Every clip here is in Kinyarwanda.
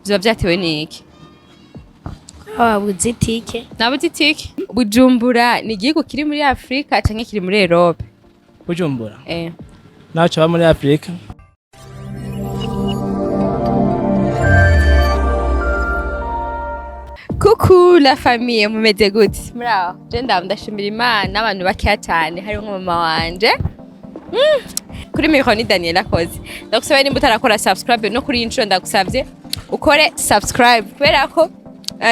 Vyoba vyatewe n'iki? Ababuze itike. Nabuze itike. Bujumbura ni igihugu kiri muri Afrika canke kiri muri Europe? Bujumbura naho caba muri Afrika. Coucou la famille, mumeze gute? Muraho. Je ndashimira Imana n'abantu bakeya cyane harimo mama wanje. Kuri micro ni Daniel akoze. Ndagusaba nimba utarakora subscribe no kuri intro ndagusabye ukore subscribe kubera ko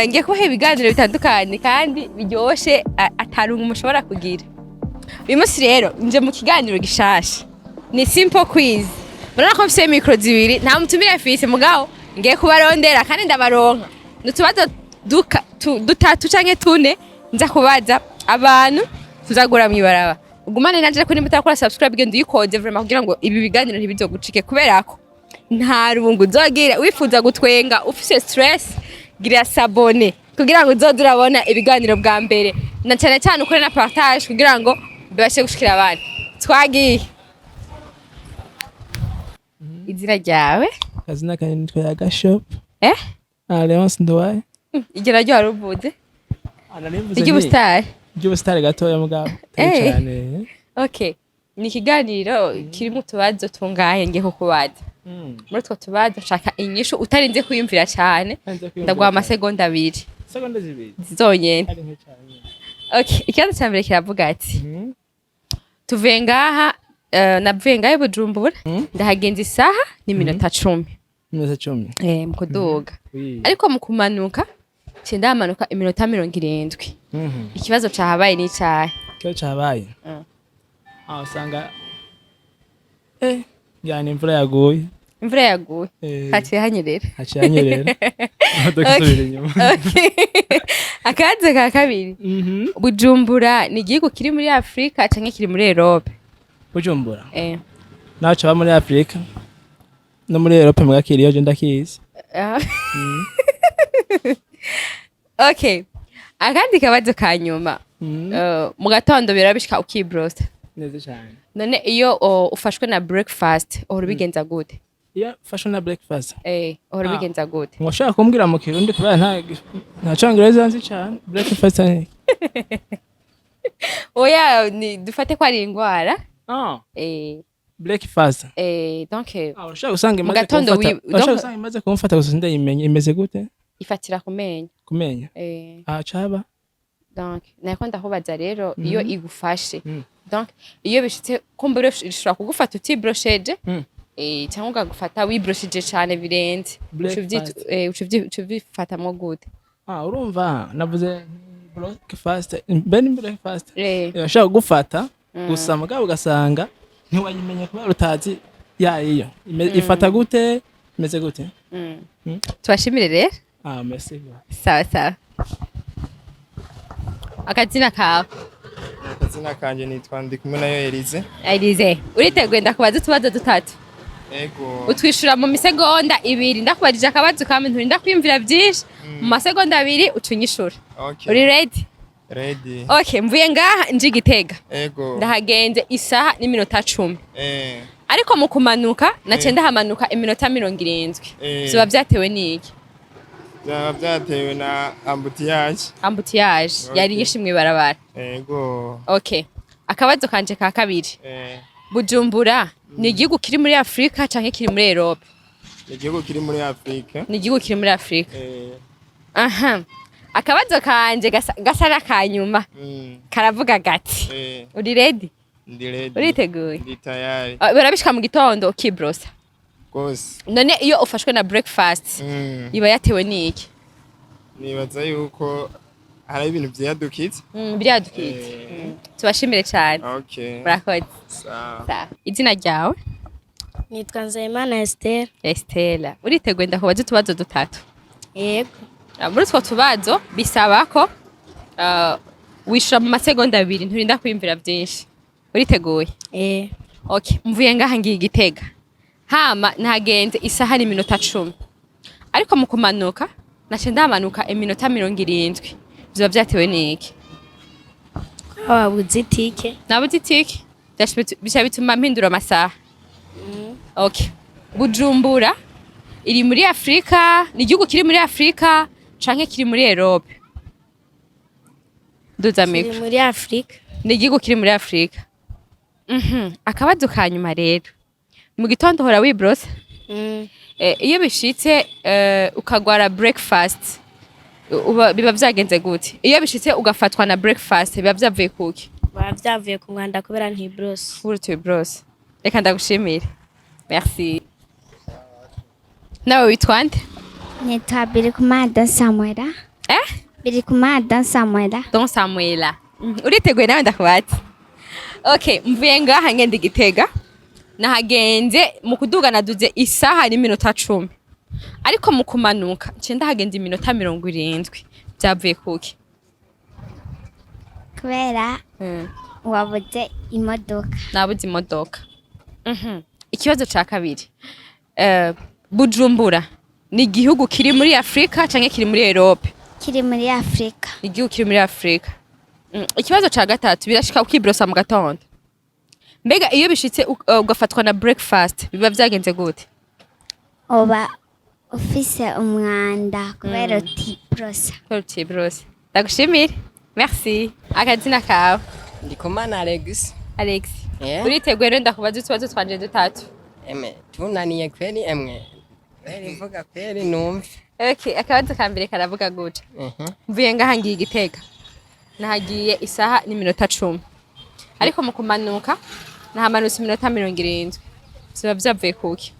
ngiye kubaha ibiganiro bitandukanye kandi biryoshe atarungu mushobora kugira. Uyu munsi rero nje mu kiganiro gishasha. Ni simple quiz. Murana ko mfise micro zibiri nta mutumire afise mugabo ngiye kubarondera kandi ndabaronka. Nutubazo dutatu canke tune nza kubaza abantu tuzagura mwibaraba. Ugumane nanje ko nimba utarakora subscribe genda uyikoze vraiment kugira ngo ibi biganiro ntibizogucike kubera ko nta rungu uzogira wifuza gutwenga ufise stress gira sabone kugira ngo uzoze urabona ibiganiro bwa mbere na cyane cyane ukore na partage kugira ngo bibashe gushikira abantu. Twagiye. Izina ryawe? Kazina kanje nitwa Yagashop. Leonce Ndowaye. Igira ryo haruvuze? Iby'ubustari. Iby'ubustari gatoya mugabo. Cyane. Okay. Ni ikiganiro kirimo utubazo tungahe ngiye kukubaza. Muri utwo tubazo nshaka inyishu utarinze kwiyumvira cyane. Ndaguha amasegonda 2. Segonda 2. Zonyene. Okay, ikibazo cya mbere kiravuga ati tuvuye ngaha navuye ngahe Bujumbura ndahagenza isaha ni minota 10. Minota 10. Mu kuduga. Ariko mu kumanuka ndamanuka iminota 70. Ikibazo cyahabaye ni cyahe? Cyo cyabaye. Usanga yani imvura yaguye. Imvura yaguye. Haciye hanyerera. Haciye hanyerera. Ndakisubira inyuma. Akaze ka kabiri. Bujumbura ni igihugu kiri muri Afrika canke kiri muri Europe? Bujumbura. Naho caba muri Afrika. No muri Europe mugakiriyo je ndakizi. Okay. Akandi kabazo kanyuma. Mu gatondo birabishika ukibrosa. Neze cyane. None iyo ufashwe na breakfast uhora bigenza gute? Iyo ufashwe na breakfast? Uhora bigenza gute? Ngoshaka kumbwira mu Kirundi kubera nta Cyongereza nzi cyane. Breakfast ni. Oya ni dufate ko ari ingwara. Breakfast. Donc ushaka usanga imaze kumfata. Ushaka usanga imaze kumfata gusa ndayimenye imeze gute? Ifatira kumenya. Kumenya? Caba. Donc nako ndakubaza rero iyo igufashe. Donc iyo bishitse kumbure ishobora kugufata utibrosheje cyangwa ugagufata wibrosheje cyane birenze. Ucuvifata mo gute? Urumva navuze breakfast. Breakfast. Yashaka kugufata gusa mugabo ugasanga ntiwayimenya kubera utazi yayo. Ifata gute? Imeze gute? Tubashimire rero. Merci. Sawa sawa. Akazina kawe? Akazina kanje nitwa Ndikumwe nayo Elize. Elize, uriteguye ndakubaza utubazo dutatu? Ego. Utwishura mu misegonda 2 ndakubajije akabazo kamwe nturinda kwimvira byinshi mu masegonda 2 ucunyishura. Okay. Uri ready? Ready. Okay, mvuye ngaha nje Gitega. Ego. Ndahagenze isaha n'iminota 10. Ariko mu kumanuka nace ndahamanuka iminota 70. Ziba byatewe n'iki? Byaba byatewe na ambutiyage. Ambutiyage yari nyinshi mwibarabara. Ego. Okay. Akabazo kanje ka kabiri. Bujumbura ni igihugu kiri muri Afrika canke kiri muri Europe? Ni igihugu kiri muri Afrika. Ni igihugu kiri muri Afrika. Aha. Akabazo kanje gasara kanyuma. Karavuga gati. Uri ready? Ndi ready. Uriteguye? Ndi tayari. Barabishika mu gitondo ukibrosa. Gose. None iyo ufashwe na breakfast iba yatewe n'iki? Nibaza yuko hari ibintu byadukitse. Byadukitse. Tubashimire cyane. Okay. Murakoze. Sawa. Izina ryawe? Nitwa Nzeyimana Esther. Estella. Uriteguye ndakubaza utubazo dutatu? Yego. Muri utwo tubazo bisaba ko wishura mu masegonda 2 nturinda kwimvira byinshi. Uriteguye? Okay, mvuye ngaha ngiye Gitega. Hama nagenze isaha n'iminota 10. Ariko mu kumanuka nace ndamanuka iminota 70. Biba byatewe n'iki? Ababuze itike. Nabuze itike? Bisha bituma mpindura amasaha. Okay. Bujumbura iri muri Afrika, ni igihugu kiri muri Afrika canke kiri muri Europe? Duza Kiri mikro. muri Afrika. Ni igihugu kiri muri Afrika. Akabazo ka nyuma rero. Mu gitondo hora wibrosa? Iyo bishitse ukagwara breakfast biba vyagenze gute? Iyo bishitse ugafatwa na breakfast biba vyavuye kuki? Biba vyavuye ku mwanda kubera ntibrose. Urute brose. Reka ndagushimire. Merci. Nawe witwa nde? Nitwa Birikumada Samuela. Birikumada Samuela. Don Samuela. Uriteguye nawe ndakubatse? Okay, mvuye ngaha ngende Gitega. Nahagenze mu kuduga naduze isaha n'iminota 10. Ariko mu kumanuka nce ndahagenze iminota 70. Byavuye kuki? Kubera wabuze imodoka. Nabuze imodoka. Ikibazo ca kabiri. Bujumbura ni igihugu kiri muri Afrika canke kiri muri Europe? Kiri muri Afrika. Igihugu kiri muri Afrika. Ikibazo ca gatatu birashika ukibrosa mu gatondo. Mbega iyo bishitse ugafatwa na breakfast biba vyagenze gute? Oba ufise umwanda kubera utibrosa. Utibrosa. Ndagushimire. Merci. Akazina kawe? Ndikumana Alex. Alex. Uriteguye rero ndakubaza utubazo twanje dutatu. Tunaniye kweli emwe. Kweli vuga kweli numve. Okay, akabazo ka mbere karavuga gute? Mvuye ngaha ngiye Gitega. Nahagiye isaha n'iminota 10. Ariko mu kumanuka nahamanutse iminota 70. Biba vyavuye kuki?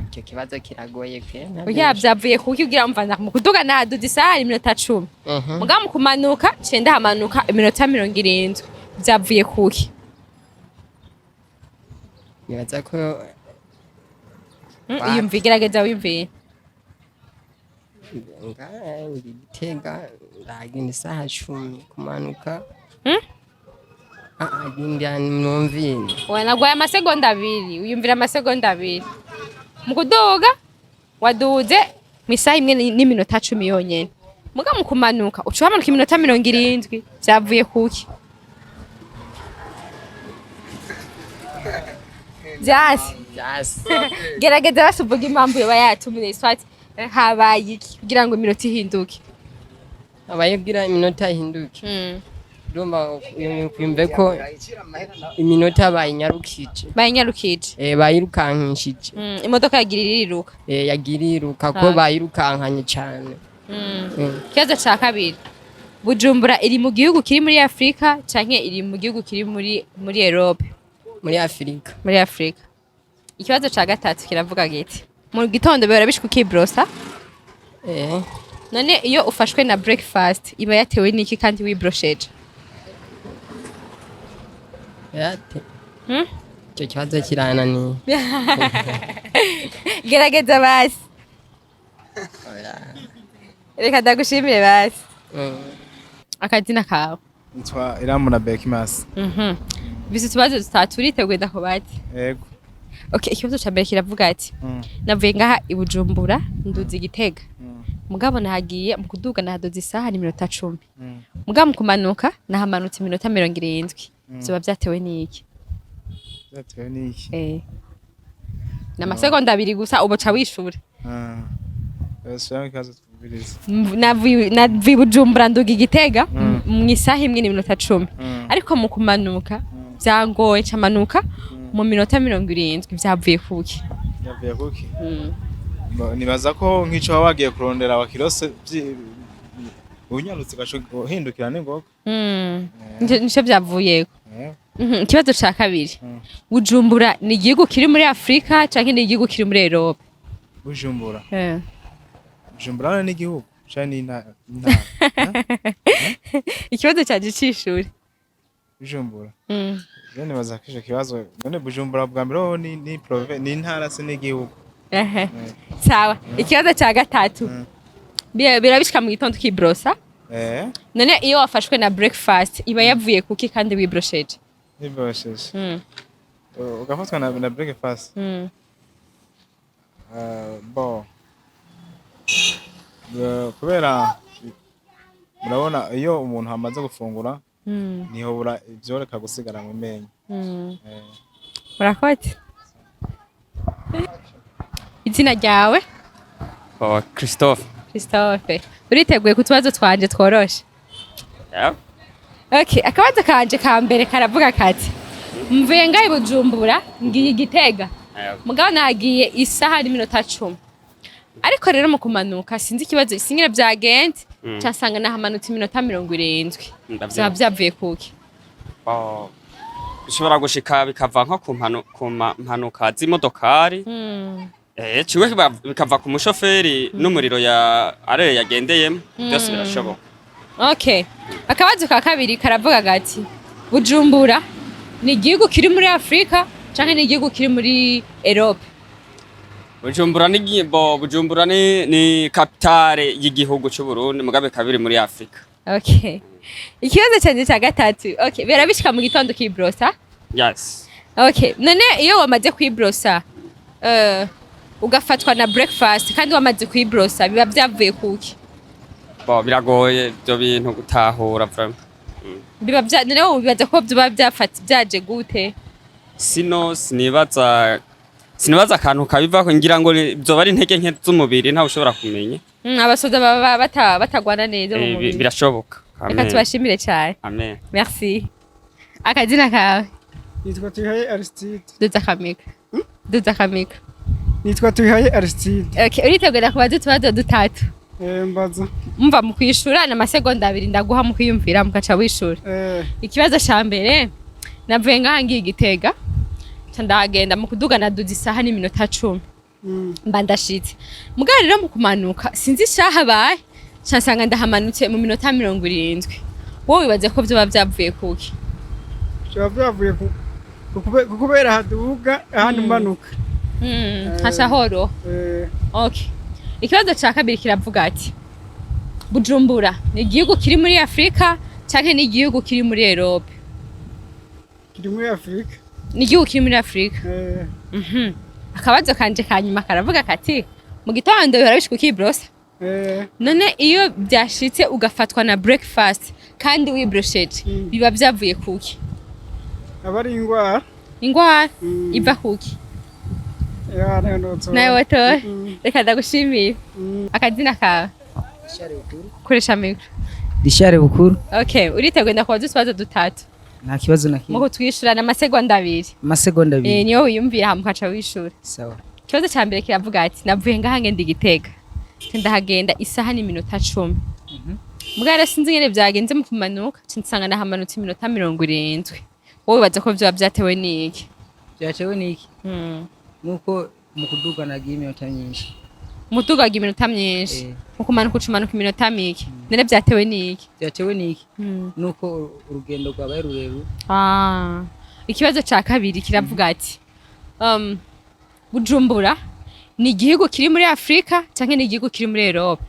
Icyo kibazo kiragoye pe. Oya vyavuye kuki ugira mva mu kuduga naduze isaha iminota 10. Muga mu kumanuka cenda hamanuka iminota 70. Vyavuye kuki? Nibaza ko Yumva gerageza wimviye. Gitega ndagenda isaha 10 kumanuka. Agenda numvini. Wanagwaye amasegonda 2, uyumvira amasegonda 2. Mu kuduga waduze mu isaha imwe n'iminota 10 yonyene. Muga mu kumanuka ucubamanuka iminota 70. Vyavuye kuki? Jasi. Gerageza basuvuga impamvu yoba yatumye swati habaye iki kugira ngo iminota ihinduke. Habaye kugira iminota ihinduke. Ndumva yumve ko iminota bayinyarukije. Bayinyarukije. Bayirukankishije. Imodoka yagiririruka. Yagiriruka ko bayirukankanye cyane. Kibazo ca kabiri. Bujumbura iri mu gihugu kiri muri Afrika canke iri mu gihugu kiri muri Europe? Muri Afrika. Muri Afrika. Ikibazo ca gatatu kiravuga giti. Mu gitondo bihora bishika ukibrosa? None iyo ufashwe na breakfast iba yatewe niki kandi wibrosheje? Yate. Icyo kibazo kirananiye. Gerageza basi. Reka ndagushimire basi. Akazina kawe? Nitwa Iramuna Bekimas. Bisi tubazo dutatu uriteguye ndakubaze? Yego. Okay, ikibazo ca mbere kiravuga ati navuye ngaha i Bujumbura nduze Gitega. Mugabo nahagiye mu kuduga nahadoze isaha n'iminota 10. Mugabo mu kumanuka nahamanutse iminota 70. Zoba vyatewe niki? Vyatewe niki? Na masegonda 2 gusa uboca wishura. Shaka kazo tubiriza. Navuye Bujumbura nduga Gitega mu isaha imwe n'iminota 10. Ariko mu kumanuka vyangoye camanuka mu minota 70 vyavuye kuki? Vyavuye kuki? Nibaza ko nk'ico wagiye kurondera abakirose unyarutse gahindukira n'ingoga. Nico vyavuyeko. Ikibazo ca kabiri. Bujumbura ni igihugu kiri muri Afrika canke ni igihugu kiri muri Europe? Bujumbura. Bujumbura ni igihugu canke ni Ikibazo caje c'ishuri. Bujumbura. Jene bazakisha kibazo none Bujumbura bwa mbere ni intara se n'igihugu. Sawa. Ikibazo ca gatatu. Birabishika mu gitondo kibrosa? None iyo wafashwe na breakfast iba yavuye kuki kandi wibrosheje? Wibrosheje. Ugafatwa na breakfast. Bo. Kubera murabona iyo umuntu hamaze gufungura niho bura ivyoreka gusigara mu menyo. Murakoze. izina ryawe Christophe. Christophe uriteguye ku tubazo twanje tworoshe Yeah. Okay, akabazo kanje ka mbere karavuga kati mvuye ngaho i Bujumbura ngiye Gitega mugabo nagiye isaha n'iminota 10 ariko rero mu kumanuka sinzi ikibazo isinyira byagenze cyasanga nahamanutse iminota 70 byaba byavuye kuki Bishobora gushika bikava nko ku mpanuka z'imodokari ciwe bikava ku mushoferi n'umuriro arere yagendeyemo byose birashoboka. Okay, akabazo ka kabiri karavuga gati Bujumbura ni igihugu kiri muri Afrika canke ni igihugu kiri muri Europe? Bujumbura ni kapitale y'igihugu cy'u Burundi mugabe kabiri muri Afrika. Okay. Ikibazo cyanje cya gatatu. Okay, berabishika mu gitondo kibrosa? Yes. Okay, none iyo wamaze kwibrosa ugafatwa na breakfast kandi wamaze kwibrosa biba byavuye kuki? Biragoye byo bintu gutahura vraiment. Biba bibaza ko byo byaje gute? Sinibaza akantu kabivako ngira ngo byo bari intege nke z'umubiri nta ushobora kumenya. Abasoda baba batagwana neza mu mubiri. Birashoboka. Reka tubashimire cyane. Amen. Merci. Akazina kawe? Nitwa Tuyihaye Aristide. Duza kamika. Nitwa Tuyihaye Aristide. Okay, uritegura kubaza utubazo dutatu. Mbaza. Mva mu kwishura na masegonda 2 ndaguha mu kwiyumvira mukaca wishura. Ikibazo ca mbere navuye ngahangiye Gitega. Ndagenda mu kuduga naduza isaha n'iminota 10. Mba ndashitse. Mugabo rero mu kumanuka sinzi isaha baye. Cyasanga ndahamanutse mu minota 70. Wowe wibaze ko byo byavuye kuki? Byo byavuye kubera haduga ahandi manuka. Hashahoro. Okay. Ikibazo cya kabiri kiravuga ati Bujumbura ni igihugu kiri muri Afrika cyangwa ni igihugu kiri muri Europe? Kiri muri Afrika. Ni igihugu kiri muri Afrika. Akabazo kanje kanyuma karavuga kati mu gitondo barabishika ukibrosa. None iyo byashitse ugafatwa na breakfast kandi wibrosheje biba byavuye kuki? Abari ingwara. Ingwara iva kuki? Nawe Yatoye reka ndagushimira. Akazina kawe? Koresha mikro. Rishare bukuru. Okay, uriteguye ndakubaza utubazo dutatu. Nta kibazo na kimwe. Muko twishurana amasegonda 2. Amasegonda 2. Niyo wiyumvira hamukaca wishura. Sawa. Ikibazo cya mbere kiravuga ati navuye ngahange ndi Gitega. Ndahagenda isaha n'iminota 10. Mugara sinzi ngene byagenze mu kumanuka nsanga nahamanutse iminota 70. Wowe baza ko byo byatewe niki? Byatewe niki? Nuko mu kuduga nagiye iminota myinshi. Muduga iminota myinshi. Mu kumanuka ucumanuka iminota mike. Nene byatewe niki? Byatewe niki? Nuko urugendo rwabaye rurerure. Ikibazo cya kabiri kiravuga ati Bujumbura ni igihugu kiri muri Afrika cyangwa ni igihugu kiri muri Europe?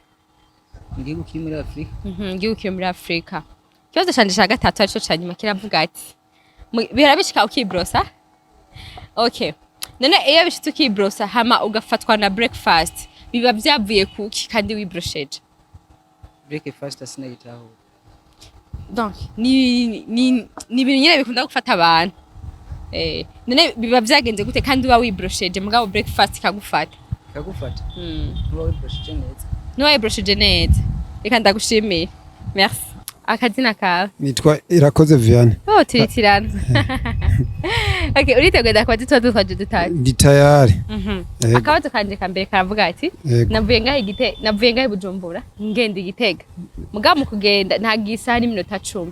Igihugu kiri muri Afrika. Igihugu kiri muri Afrika. Ikibazo cyanje cya gatatu arico cyanyuma kiravuga ati birabishika ukibrosa? Okay. None iyo bishitse ukibrosa hama ugafatwa na breakfast biba byavuye kuki kandi wibrosheje? Breakfast asinayitaho. Donc ni ibintu nyine bikunda gufata abantu. None biba byagenze gute kandi uba wibrosheje mugabo breakfast kagufata? Kagufata. Uba wibrosheje neza. Nuba wibrosheje neza. Reka ndagushimira. Merci. Akazina kawe? Nitwa Irakoze Vianney. Turitirana. Okay, uriteguye ndakubaza utubazo twaje dutatu. Ndi tayari. Akabazo kanje kambere karavuga ati navuye ngahe Bujumbura ngende Gitega. Mugabo mu kugenda ntagiye isaha n'iminota 10.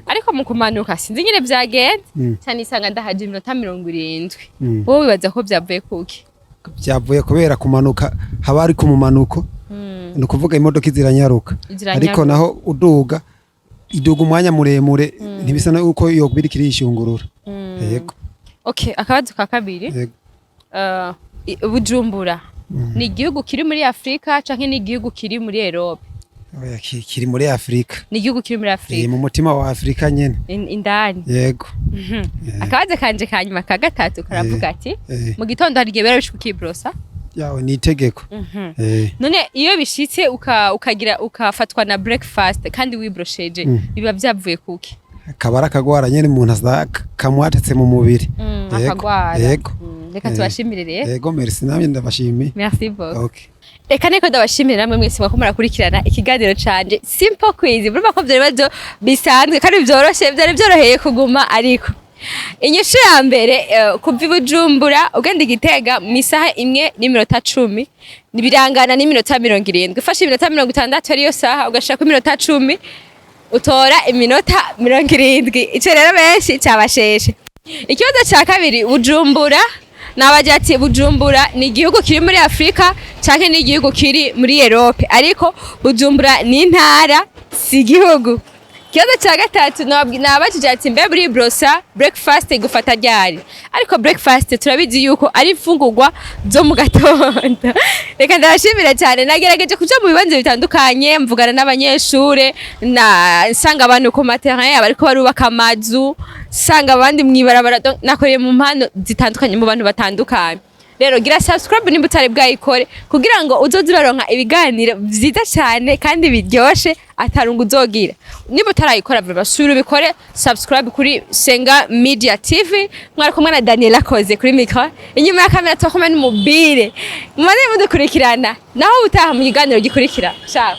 Ariko mu kumanuka sinzi nyine byagenze cyane isanga ndahaje iminota 70. Wowe wibaza ko byavuye kuki? Byavuye kubera kumanuka haba ari ku mumanuko. Ni ukuvuga imodoka iziranyaruka. Ariko naho uduga umwanya muremure ntibisa nuko yobiri kirishungurura. Yego. Okay, akabazo ka kabiri. Bujumbura ni igihugu kiri muri Afrika canke ni igihugu kiri muri Europe? Oya kiri muri Afrika. Ni igihugu kiri muri Afrika. Mu mutima wa Afrika nyene. Indani. Yego. Akabazo kanje kanyuma ka gatatu karavuga ati mu gitondo hari igihe berabishika ukibrosa? Yawe ni itegeko. None iyo bishitse ukafatwa na breakfast kandi wibrosheje biba byavuye kuki? Kabara kagwara nyene umuntu kamwatatse mu mubiri. Akagwara. Yego. reka tubashimire rero. Yego merci namye ndabashimiye. Merci beaucoup. Okay. Reka niko ndabashimira namwe mwese mwako murakurikirana ikiganiro canje Simple Quiz. Urumva ko vyari bibazo bisanzwe kandi vyoroshe, vyari vyoroheye kuguma ariko inyishu ya mbere kuva i Bujumbura ugenda Igitega mu isaha imwe n'iminota 10 nibirangana n'iminota 70. Ufashe iminota 60 ariyo saha ugashaka iminota 10 utora iminota 70. Ico rero benshi cyabasheshe. Ikibazo cya kabiri Bujumbura nabaje ati Bujumbura ni igihugu kiri muri Afrika canke ni igihugu kiri muri Europe, ariko Bujumbura ni intara si igihugu. Kibazo cya gatatu nabaje ati mbe muri brosa breakfast gufata ryari, ariko breakfast turabizi yuko ari imfungurwa zo mu gatondo. Reka ndabashimira cyane, nagerageje kuja mu bibanze bitandukanye mvugana n'abanyeshure na nsanga abantu ku materrain abariko barubaka amazu, sanga abandi mwibarabara, nakoreye mu mpano zitandukanye mu bantu batandukanye. Rero gira subscribe nimba utari bwayikore kugira ngo uzoze uraronka ibiganiro vyiza cyane kandi biryoshe atarungu uzogira. Niba utarayikora vuba sura ubikore subscribe kuri Sengaa Media TV. Mwari kumwe na Daniel Akoze kuri micro, inyuma ya kamera twakomana n'umubire. Mumane mudukurikirana naho utaha mu kiganiro gikurikira. Ciao.